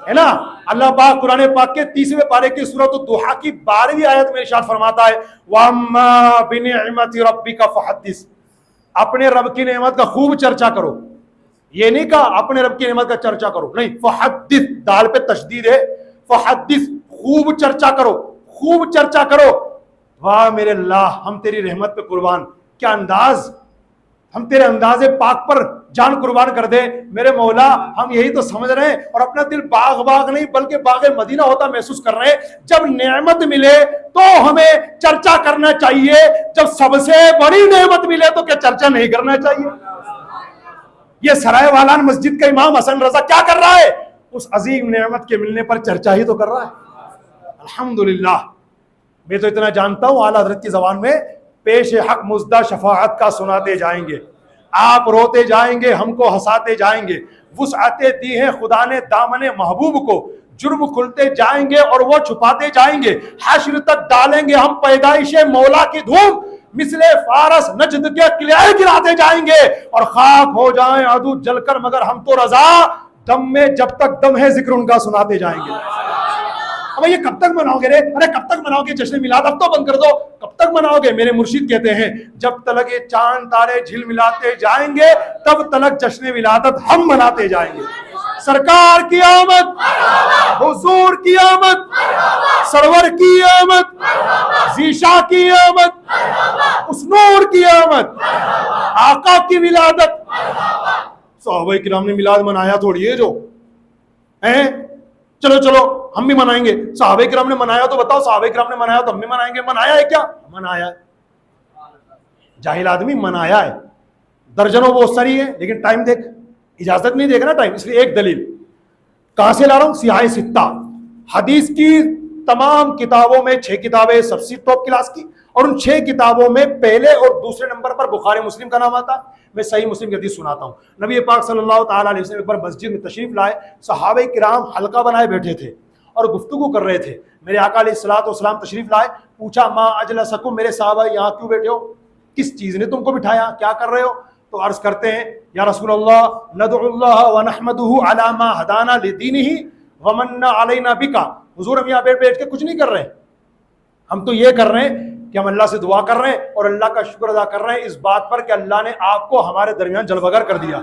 ہے نا. اللہ پاک قرآن پاک کے 30ویں پارے کی سورۃ الضحیٰ کی 12ویں آیت میں ارشاد فرماتا ہے وَأَمَّا بِنِعْمَةِ رَبِّكَ فَحَدِّثْ, اپنے رب کی نعمت کا خوب چرچا کرو. یہ نہیں کہا اپنے رب کی نعمت کا چرچا کرو, نہیں, فحدث, دال پہ تشدید ہے, فحدث, خوب چرچا کرو, خوب چرچا کرو. واہ میرے اللہ, ہم تیری رحمت پہ قربان. کیا انداز, ہم تیرے انداز پاک پر جان قربان کر دے میرے مولا. ہم یہی تو سمجھ رہے ہیں اور اپنا دل باغ نہیں بلکہ باغ مدینہ ہوتا محسوس کر رہے ہیں. جب نعمت ملے تو ہمیں چرچا کرنا چاہیے, جب سب سے بڑی نعمت ملے تو کیا چرچا نہیں کرنا چاہیے؟ یہ سرائے والان مسجد کا امام حسن رضا کیا کر رہا ہے؟ اس عظیم نعمت کے ملنے پر چرچا ہی تو کر رہا ہے. الحمدللہ. میں تو اتنا جانتا ہوں اعلیٰ حضرت کی زبان میں پیش حق مزدہ شفاعت کا سناتے جائیں گے, آپ روتے جائیں گے, ہم کو ہنساتے جائیں گے. وسعتیں دی ہیں خدا نے دامن محبوب کو, جرم کھلتے جائیں گے اور وہ چھپاتے جائیں گے. حشر تک ڈالیں گے ہم پیدائش مولا کی دھوم, مثل فارس نجد کے قلعے گراتے جائیں گے اور خاک ہو جائیں عدو جل کر مگر ہم تو رضا, دم میں جب تک دم ہے ذکر ان کا سناتے جائیں گے. اب یہ کب تک مناؤ گے رے؟ ارے کب تک مناؤ گے جشن میلاد؟ اب تو بند کر دو. کب تک مناؤ گے؟ میرے مرشد کہتے ہیں جب تلک یہ چاند تارے جھل ملاتے جائیں گے تب تلک جشن ولادت ہم مناتے جائیں گے. سرکار کی آمد, حضور کی آمد, سرور کی آمد, ذیشا کی آمد, اس نور کی آمد, آقا کی ولادت. صحابہ کرام نے میلاد منایا تھوڑی ہے, جو ہیں چلو چلو ہم بھی منائیں گے, صحابہ کرام نے منایا تو بتاؤ, صحابہ کرام نے منایا تو ہم بھی منائیں گے. منایا ہے کیا؟ منایا ہے. جاہل آدمی منایا ہے, درجنوں بہت ساری ہے, لیکن ٹائم دیکھ, اجازت نہیں دیکھنا ٹائم. اس لیے ایک دلیل کہاں سے لا رہا ہوں؟ سیاہ ستہ, حدیث کی تمام کتابوں میں 6 کتابیں سب سے ٹاپ کلاس کی, اور ان 6 کتابوں میں پہلے اور دوسرے نمبر پر بخاری مسلم کا نام آتا. میں صحیح مسلم کی حدیث سناتا ہوں. نبی پاک صلی اللہ تعالیٰ علیہ وسلم ایک بار مسجد میں تشریف لائے, صحابہ کرام حلقہ بنائے بیٹھے تھے اور گفتگو کر رہے تھے. میرے آقا علیہ الصلوۃ والسلام تشریف لائے, پوچھا ما اجلسکم, میرے صحابہ یہاں کیوں بیٹھے ہو, کس چیز نے تم کو بٹھایا, کیا کر رہے ہو؟ تو عرض کرتے ہیں یا رسول اللہ ندعو اللہ ونحمدہ علی ما ہدانا لدینہ ومن علینا بکا. حضور ہم یہاں بیٹھ کے کچھ نہیں کر رہے, ہم تو یہ کر رہے ہیں کہ ہم اللہ سے دعا کر رہے ہیں اور اللہ کا شکر ادا کر رہے ہیں اس بات پر کہ اللہ نے آپ کو ہمارے درمیان جلوہ گر کر دیا,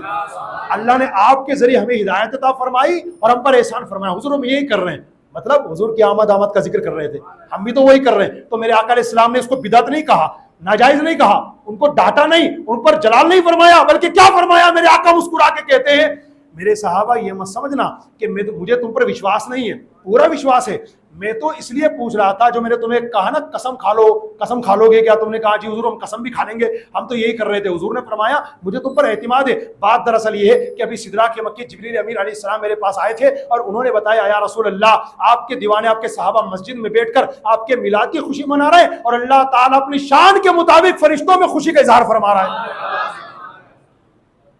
اللہ نے آپ کے ذریعے ہمیں ہدایت عطا فرمائی اور ہم پر احسان فرمایا. حضور ہم یہی کر رہے ہیں, مطلب حضور کی آمد کا ذکر کر رہے تھے, ہم بھی تو وہی کر رہے ہیں. تو میرے آقا علیہ السلام نے اس کو بدعت نہیں کہا, ناجائز نہیں کہا, ان کو ڈانٹا نہیں, ان پر جلال نہیں فرمایا, بلکہ کیا فرمایا؟ میرے آقا مسکرا کے کہتے ہیں میرے صحابہ یہ مت سمجھنا کہ مجھے تم پر وشواس نہیں ہے, پورا وشواس ہے. میں تو اس لیے پوچھ رہا تھا جو میں نے تمہیں کہا نا قسم کھا لو, قسم کھا لو گے کیا؟ تم نے کہا جی حضور ہم قسم بھی کھا لیں گے, ہم تو یہی کر رہے تھے. حضور نے فرمایا مجھے تم پر اعتماد ہے. بات دراصل یہ ہے کہ ابھی سدرا کے مکی جبریل امین علیہ السلام میرے پاس آئے تھے اور انہوں نے بتایا یا رسول اللہ آپ کے دیوانے آپ کے صحابہ مسجد میں بیٹھ کر آپ کے میلاد کی خوشی منا رہے ہیں اور اللہ تعالیٰ اپنی شان کے مطابق فرشتوں میں خوشی کا اظہار فرما رہا ہے.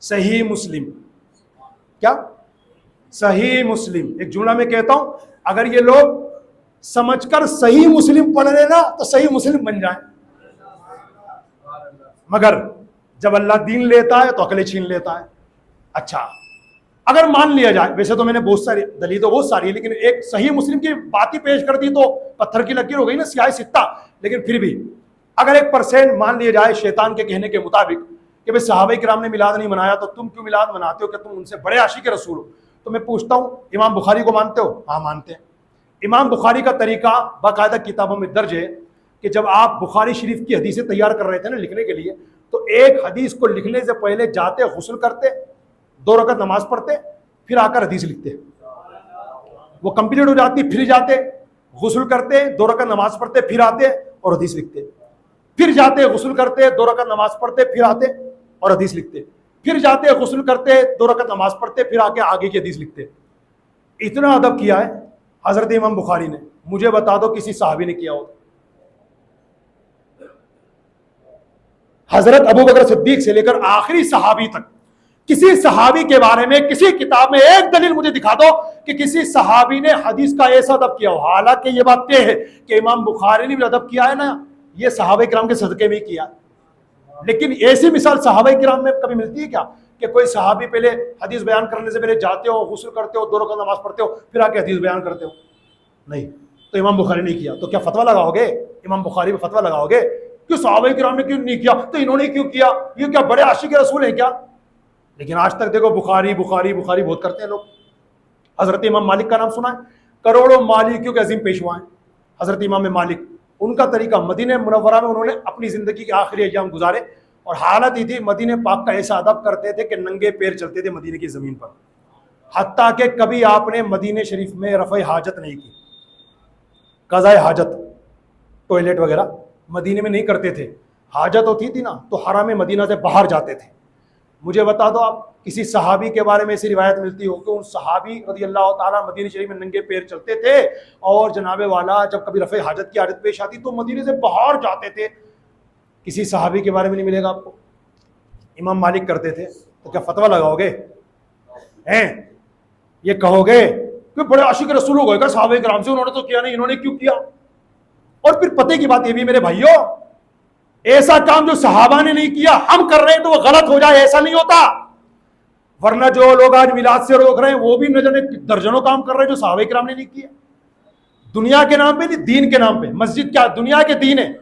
صحیح مسلم, کیا صحیح مسلم, ایک جملہ میں کہتا ہوں اگر یہ لوگ سمجھ کر صحیح مسلم پڑھ لینا تو صحیح مسلم بن جائیں, مگر جب اللہ دین لیتا ہے تو عقلیں چھین لیتا ہے. اچھا اگر مان لیا جائے, ویسے تو میں نے بہت ساری دلیل تو بہت ساری ہے, لیکن ایک صحیح مسلم کی بات ہی پیش کر دی تو پتھر کی لکیر ہو گئی نا, سیاہ ستہ. لیکن پھر بھی اگر 1% مان لیا جائے شیطان کے کہنے کے مطابق کہ بھائی صحابہ کرام نے میلاد نہیں منایا تو تم کیوں میلاد مناتے ہو, کہ تم ان سے بڑے عاشق رسول ہو, تو میں پوچھتا ہوں امام بخاری کو مانتے ہو؟ ہاں مانتے ہیں. امام بخاری کا طریقہ باقاعدہ کتابوں میں درج ہے کہ جب آپ بخاری شریف کی حدیثیں تیار کر رہے تھے نا لکھنے کے لیے, تو ایک حدیث کو لکھنے سے پہلے جاتے غسل کرتے, 2 رکعت نماز پڑھتے, پھر آ کر حدیث لکھتے. وہ کمپلیٹ ہو جاتی, پھر جاتے غسل کرتے, 2 رکعت نماز پڑھتے, پھر آتے اور حدیث لکھتے. پھر جاتے غسل کرتے, 2 رکعت نماز پڑھتے, پھر آتے اور حدیث لکھتے. پھر جاتے غسل کرتے, 2 رکعت نماز پڑھتے, پھر آ کے آگے کی حدیث لکھتے. اتنا ادب کیا ہے حضرت امام بخاری نے. مجھے بتا دو کسی صحابی نے کیا ہوتا؟ حضرت ابو بکر صدیق سے لے کر آخری صحابی تک کسی صحابی کے بارے میں کسی کتاب میں ایک دلیل مجھے دکھا دو کہ کسی صحابی نے حدیث کا ایسا ادب کیا ہو. حالانکہ یہ بات طے ہے کہ امام بخاری نے بھی ادب کیا ہے نا, یہ صحابہ کرام کے صدقے میں کیا. لیکن ایسی مثال صحابہ کرام میں کبھی ملتی ہے کیا کہ کوئی صحابی پہلے حدیث بیان کرنے سے پہلے جاتے ہو, غسل کرتے ہو, 2 رکعت نماز پڑھتے ہو, پھر آ کے حدیث بیان کرتے ہو؟ نہیں. تو امام بخاری نے کیا, تو کیا فتویٰ لگاؤ گے امام بخاری پہ فتویٰ لگاؤ گے کہ صحابہ کرام نے کیوں نہیں کیا, تو انہوں نے کیوں کیا, یہ کیا بڑے عاشق رسول ہیں کیا؟ لیکن آج تک دیکھو بخاری بخاری بخاری بہت کرتے ہیں لوگ. حضرت امام مالک کا نام سنا ہے؟ کروڑوں مالکیوں کے عظیم پیشوا ہیں حضرت امام مالک. ان کا طریقہ مدینہ منورہ میں انہوں نے اپنی زندگی کے آخری ایام گزارے, اور حالت یہ تھی مدینہ پاک کا ایسا ادب کرتے تھے کہ ننگے پیر چلتے تھے مدینہ کی زمین پر. حتیٰ کہ کبھی آپ نے مدینہ شریف میں رفع حاجت نہیں کی, قضاء حاجت, ٹوائلٹ وغیرہ مدینہ میں نہیں کرتے تھے. حاجت ہوتی تھی نا تو حرم مدینہ سے باہر جاتے تھے. مجھے بتا دو آپ کسی صحابی کے بارے میں ایسی روایت ملتی ہو کہ ان صحابی رضی اللہ تعالیٰ مدینہ شریف میں ننگے پیر چلتے تھے, اور جناب والا جب کبھی رفع حاجت کی عادت پیش آتی تو مدینہ سے باہر جاتے تھے؟ کسی صحابی کے بارے میں نہیں ملے گا آپ کو. امام مالک کرتے تھے, تو کیا فتویٰ لگاؤ گے ہیں؟ یہ کہو گے کہ بڑے عاشق رسول ہو گئے صحابہ کرام سے, انہوں نے تو کیا نہیں, انہوں نے کیوں کیا؟ اور پھر پتہ کی بات یہ بھی میرے بھائیوں, ایسا کام جو صحابہ نے نہیں کیا ہم کر رہے ہیں تو وہ غلط ہو جائے ایسا نہیں ہوتا. ورنہ جو لوگ آج میلاد سے روک رہے ہیں وہ بھی نہ جانے درجنوں کام کر رہے ہیں جو صحابہ کرام نے نہیں کیا. دنیا کے نام پہ نہیں, دین کے نام پہ. مسجد کیا دنیا کے دین ہے؟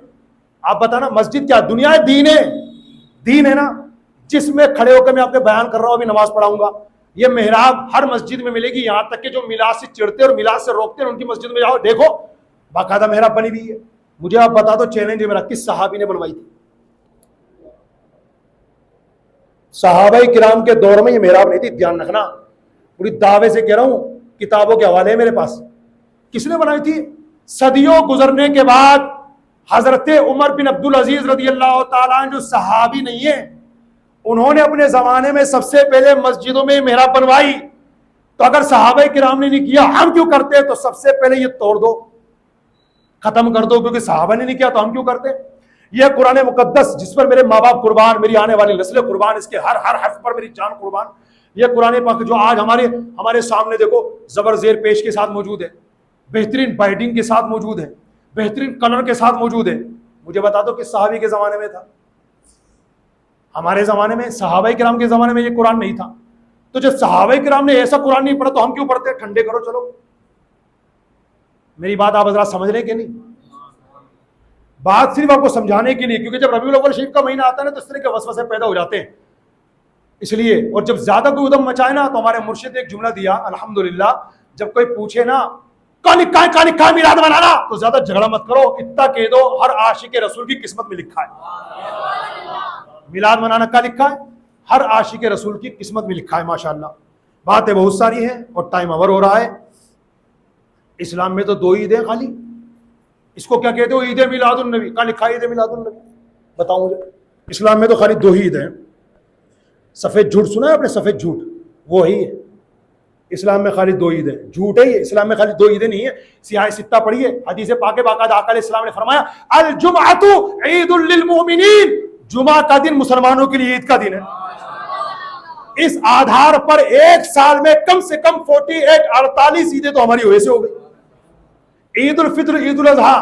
آپ بتانا مسجد کیا دنیا ہے؟ دین ہے. دین ہے نا, جس میں کھڑے ہو کر میں آپ کے بیان کر رہا ہوں, ابھی نماز پڑھاؤں گا. یہ محراب ہر مسجد میں ملے گی, یہاں تک کہ جو میلاد سے چڑھتے اور میلاد سے روکتے ہیں ان کی مسجد میں جاؤ دیکھو باقاعدہ محراب بنی ہوئی ہے. مجھے آپ بتا دو, چیلنج ہے میرا, کس صحابی نے بنوائی تھی؟ صحابہ کرام کے دور میں یہ محراب نہیں تھی, دھیان رکھنا, پوری دعوے سے کہہ رہا ہوں. کتابوں کے حوالے میرے پاس. کس نے بنائی تھی؟ صدیوں گزرنے کے بعد حضرت عمر بن عبدالعزیز رضی اللہ تعالیٰ عنہ جو صحابی نہیں ہیں، انہوں نے اپنے زمانے میں سب سے پہلے مسجدوں میں محراب بنوائی. تو اگر صحابہ کرام نے نہیں کیا ہم کیوں کرتے؟ تو سب سے پہلے یہ توڑ دو، ختم کر دو، کیونکہ صحابہ نے نہیں کیا تو ہم کیوں کرتے؟ یہ قرآن مقدس جس پر میرے ماں باپ قربان، میری آنے والی نسلیں قربان، اس کے ہر حرف پر میری جان قربان. یہ قرآن پاک جو آج ہمارے سامنے دیکھو زبر زیر پیش کے ساتھ موجود ہے، بہترین بائڈنگ کے ساتھ موجود ہے، بہترین کلر کے ساتھ موجود ہے. مجھے بتا دو کس صحابی کے زمانے میں تھا؟ ہمارے زمانے میں، صحابہ کرام کے زمانے میں یہ قرآن نہیں تھا. تو جب صحابہ کرام نے ایسا قرآن نہیں پڑھا تو ہم کیوں پڑھتے؟ ٹھنڈے کرو چلو. میری بات آپ حضرات سمجھ رہے کہ نہیں؟ بات صرف آپ کو سمجھانے کے لیے، کیونکہ جب ربیع الاول شریف کا مہینہ آتا ہے نا تو اس طرح کے وسوسے پیدا ہو جاتے ہیں. اس لیے، اور جب زیادہ کوئی ادم مچائے نا تو ہمارے مرشد نے ایک جملہ دیا الحمدللہ، جب کوئی پوچھے نا کہاں لکھا ہے میلاد منانا، تو زیادہ جھگڑا مت کرو، اتنا کہہ دو ہر عاشق رسول کی قسمت میں لکھا ہے. میلاد منانا کا لکھا ہے؟ ہر عاشق رسول کی قسمت میں لکھا ہے. ماشاءاللہ باتیں بہت ساری ہیں اور ٹائم اوور ہو رہا ہے. اسلام میں تو 2 عیدیں خالی، اس کو کیا کہتے ہو؟ عید میلاد النبی. کہاں لکھا ہے عید میلاد النبی؟ بتاؤ مجھے. اسلام میں تو خالی 2 ہی عید ہیں. سفید جھوٹ سنا ہے آپ نے؟ سفید جھوٹ وہی ہے. اسلام میں خالی 2 عید ہیں. جھوٹ ہے یہ، اسلام میں خالی 2 عیدیں نہیں ہیں. سیاہ ستہ پڑھیے، حدیث پاک باقاعدہ آقا علیہ السلام نے فرمایا الجمعۃ عید للمؤمنین، جمعہ کا دن مسلمانوں کے لیے عید کا دن ہے. اس آدھار پر ایک سال میں کم سے کم 48 عیدیں تو ہماری وجہ سے ہو گئی. عید الفطر، عید الاضحیٰ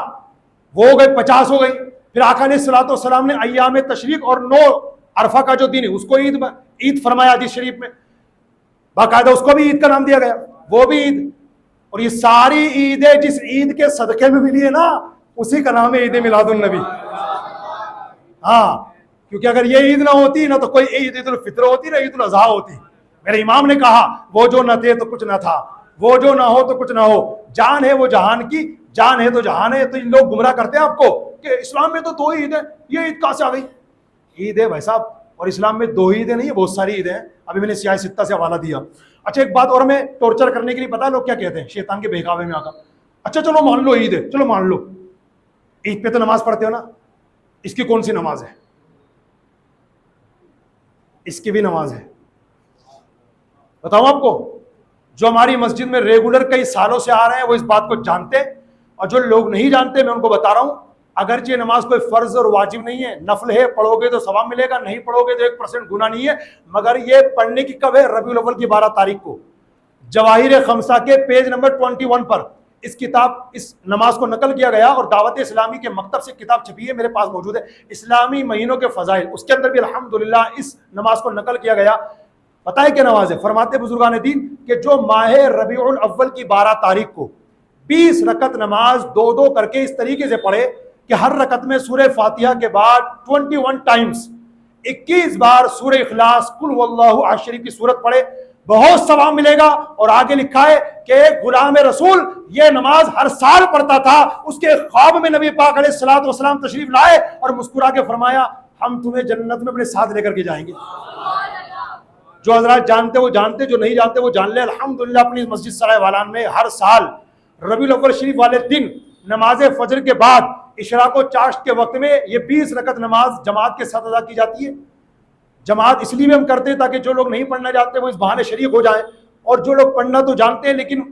وہ ہو گئی، 50 ہو گئی. پھر آقا علیہ الصلوۃ والسلام نے ایام تشریق اور 9 عرفہ کا جو دن ہے اس کو عید فرمایا حدیث شریف میں، باقاعدہ اس کو بھی عید کا نام دیا گیا، وہ بھی عید. اور یہ ساری عیدیں جس عید کے صدقے میں ملی ہے نا اسی کا نام ہے عید میلاد النبی. ہاں، کیونکہ اگر یہ عید نہ ہوتی نہ تو کوئی عید الفطر ہوتی نہ عید الاضحیٰ ہوتی. میرے امام نے کہا وہ جو نہ تھے تو کچھ نہ تھا، وہ جو نہ ہو تو کچھ نہ ہو، جان ہے وہ جہان کی، جان ہے تو جہان ہے. تو ان لوگ گمراہ کرتے ہیں آپ کو کہ اسلام میں تو 2 عید ہیں، یہ عید کہاں سے آ گئی؟ عید ہے بھائی صاحب، اور اسلام میں 2 عیدیں نہیں ہے، بہت ساری عیدیں ہیں. ابھی میں نے سیاہ ستہ سے حوالہ دیا. اچھا ایک بات اور، ہمیں ٹورچر کرنے کے لیے پتا ہے لوگ کیا کہتے ہیں شیطان کے بہکاوے میں آ کر؟ اچھا چلو مان لو عید ہے، چلو مان لو عید پہ تو نماز پڑھتے ہو نا، اس کی کون سی نماز ہے؟ اس کی بھی نماز ہے. بتاؤں آپ کو، جو ہماری مسجد میں ریگولر کئی سالوں سے آ رہے ہیں وہ اس بات کو جانتے، اور جو لوگ نہیں جانتے میں ان کو بتا رہا ہوں اگرچہ یہ نماز کوئی فرض اور واجب نہیں ہے، نفل ہے، پڑھو گے تو ثواب ملے گا، نہیں پڑھو گے تو 1% گناہ نہیں ہے، مگر یہ پڑھنے کی کب ہے؟ ربیع الاول کی 12 تاریخ کو. جواہر خمسہ کے پیج نمبر 21 پر اس نماز کو نقل کیا گیا، اور دعوت اسلامی کے مکتب سے کتاب چھپی ہے، میرے پاس موجود ہے، اسلامی مہینوں کے فضائل، اس کے اندر بھی الحمدللہ اس نماز کو نقل کیا گیا. پتہ ہے کیا نماز ہے؟ فرماتے بزرگان دین کہ جو ماہ ربیع الاول کی 12 تاریخ کو 20 رکعت نماز 2 کر کے اس طریقے سے پڑھے کہ ہر رکعت میں سورہ فاتحہ کے بعد 21 ٹائمز 21 بار سورہ اخلاص قل هو اللہ احد شریف کی سورت پڑھے، بہت ثواب ملے گا. اور آگے لکھا ہے کہ ایک غلام رسول یہ نماز ہر سال پڑھتا تھا، اس کے خواب میں نبی پاک علیہ الصلوۃ والسلام تشریف لائے اور مسکرا کے فرمایا ہم تمہیں جنت میں اپنے ساتھ لے کر کے جائیں گے. جو حضرات جانتے وہ جانتے، جو نہیں جانتے وہ جان لے. الحمدللہ اپنی مسجد سرائے والان میں ہر سال ربیع الاول شریف والے دن نماز فجر کے بعد اشراق و چاشت کے وقت میں یہ 20 رکعت نماز جماعت کے ساتھ ادا کی جاتی ہے. جماعت اس لیے بھی ہم کرتے ہیں تاکہ جو لوگ نہیں پڑھنا جانتے وہ اس بہانے شریک ہو جائیں، اور جو لوگ پڑھنا تو جانتے ہیں لیکن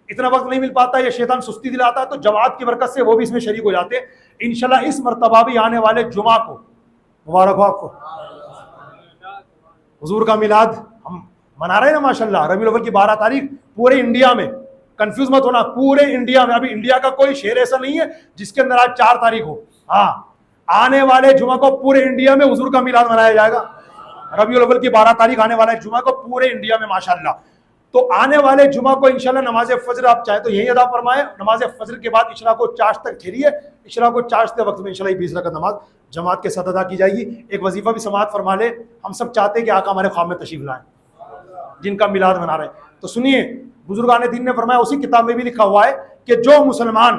اتنا وقت نہیں مل پاتا یا شیطان سستی دلاتا ہے تو جماعت کی برکت سے وہ بھی اس میں شریک ہو جاتے ہیں. انشاءاللہ اس مرتبہ بھی آنے والے جمعہ کو مبارک ہو آپ کو، حضور کا میلاد ہم منا رہے ہیں نا ماشاءاللہ. ربیع الاول کی 12 تاریخ پورے انڈیا میں، کنفیوز مت ہونا، پورے انڈیا میں. ابھی انڈیا کا کوئی شہر ایسا نہیں ہے جس کے اندر آج 4 تاریخ ہو. ہاں، آنے والے جمعہ کو پورے انڈیا میں حضور کا میلاد منایا جائے گا. ربیع الاول کی 12 تاریخ آنے والے جمعہ کو پورے انڈیا میں ماشاءاللہ. تو آنے والے جمعہ کو انشاءاللہ نماز فجر آپ چاہیں تو یہی ادا فرمائیں. نماز فجر کے بعد اشراق و چاشت تک ٹھہریے. اشراق و چاشت کے وقت میں انشاءاللہ 20 رکعت نماز جماعت کے ساتھ ادا کی جائے گی. ایک وظیفہ بھی سماعت فرما لے. ہم سب چاہتے ہیں کہ آقا ہمارے خواب میں تشریف لائیں جن کا میلاد منا رہے ہیں. تو سنیے، بزرگان دین نے فرمایا، اسی کتاب میں بھی لکھا ہوا ہے کہ جو مسلمان